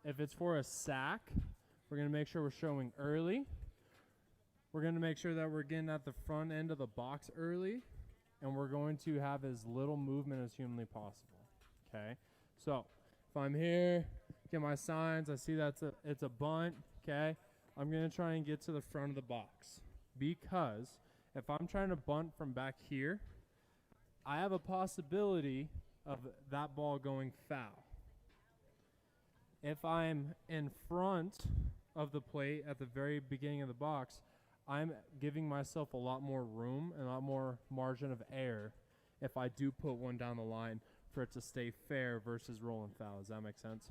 If it's for a sack, we're going to make sure we're showing early. We're going to make sure that we're getting at the front end of the box early, and we're going to have as little movement as humanly possible. Okay, so if I'm here, get my signs, I see it's a bunt. Okay, I'm going to try and get to the front of the box, because if I'm trying to bunt from back here, I have a possibility of that ball going foul. If I'm in front of the plate at the very beginning of the box, I'm giving myself a lot more room and a lot more margin of error if I do put one down the line for it to stay fair versus rolling foul. Does that make sense?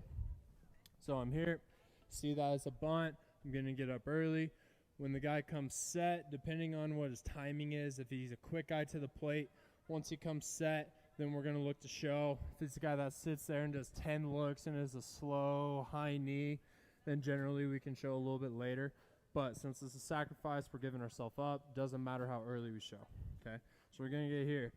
So I'm here, see that as a bunt. I'm going to get up early. When the guy comes set, depending on what his timing is, if he's a quick guy to the plate, once he comes set, then we're going to look to show. If it's a guy that sits there and does 10 looks and is a slow, high knee, then generally we can show a little bit later. But since it's a sacrifice, we're giving ourselves up. Doesn't matter how early we show. Okay, so we're going to get here.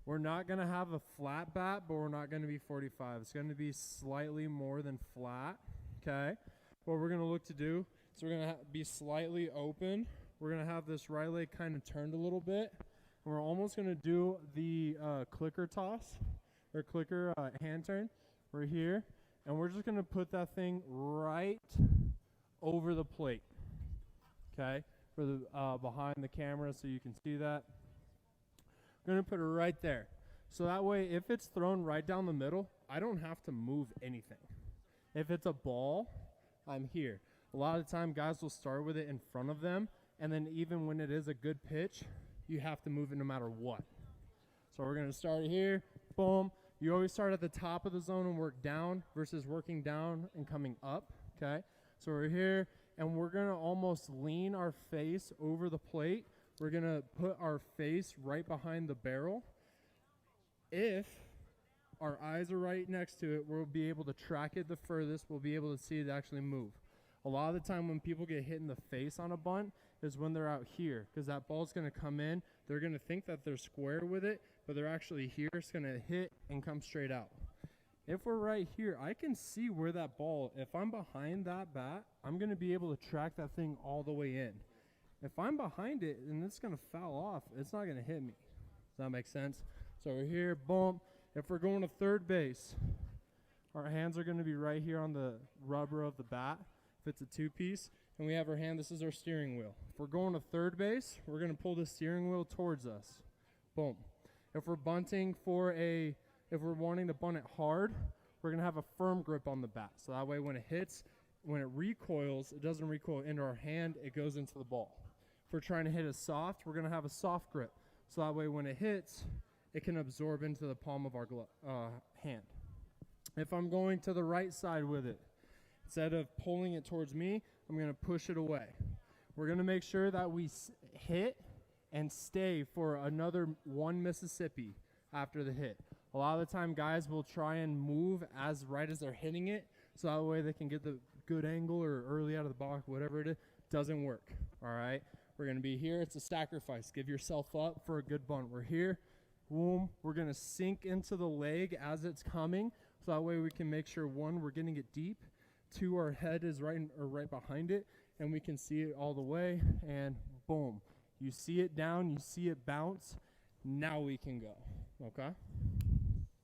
We're not going to have a flat bat, but we're not going to be 45. It's going to be slightly more than flat. Okay, what we're going to look to do is we're going to be slightly open. We're going to have this right leg kind of turned a little bit. We're almost going to do the clicker toss or clicker hand turn. We're here, and we're just going to put that thing right over the plate. Okay, for the behind the camera so you can see that. I'm going to put it right there. So that way, if it's thrown right down the middle, I don't have to move anything. If it's a ball, I'm here. A lot of the time, guys will start with it in front of them, and then even when it is a good pitch, you have to move it no matter what. So we're going to start here, boom. You always start at the top of the zone and work down versus working down and coming up, okay? So we're here, and we're going to almost lean our face over the plate. We're going to put our face right behind the barrel. If our eyes are right next to it, we'll be able to track it the furthest. We'll be able to see it actually move. A lot of the time when people get hit in the face on a bunt is when they're out here, because that ball's going to come in. They're going to think that they're square with it, but they're actually here. It's going to hit and come straight out. If we're right here, I can see where that ball, if I'm behind that bat, I'm going to be able to track that thing all the way in. If I'm behind it and it's going to foul off, it's not going to hit me. Does that make sense? So we're here, boom. If we're going to third base, our hands are going to be right here on the rubber of the bat. If it's a two-piece, and we have our hand, this is our steering wheel. If we're going to third base, we're going to pull the steering wheel towards us. Boom. If we're bunting if we're wanting to bunt it hard, we're going to have a firm grip on the bat. So that way when it hits, when it recoils, it doesn't recoil into our hand, it goes into the ball. If we're trying to hit it soft, we're going to have a soft grip. So that way when it hits, it can absorb into the palm of our hand. If I'm going to the right side with it, instead of pulling it towards me, I'm going to push it away. We're going to make sure that we hit and stay for another 1 Mississippi after the hit. A lot of the time, guys will try and move as right as they're hitting it, so that way they can get the good angle or early out of the box, whatever it is. Doesn't work, all right? We're going to be here. It's a sacrifice. Give yourself up for a good bunt. We're here. Boom. We're going to sink into the leg as it's coming, so that way we can make sure, one, we're getting it deep, two, our head is right behind it, and we can see it all the way, and boom. You see it down, you see it bounce. Now we can go, okay?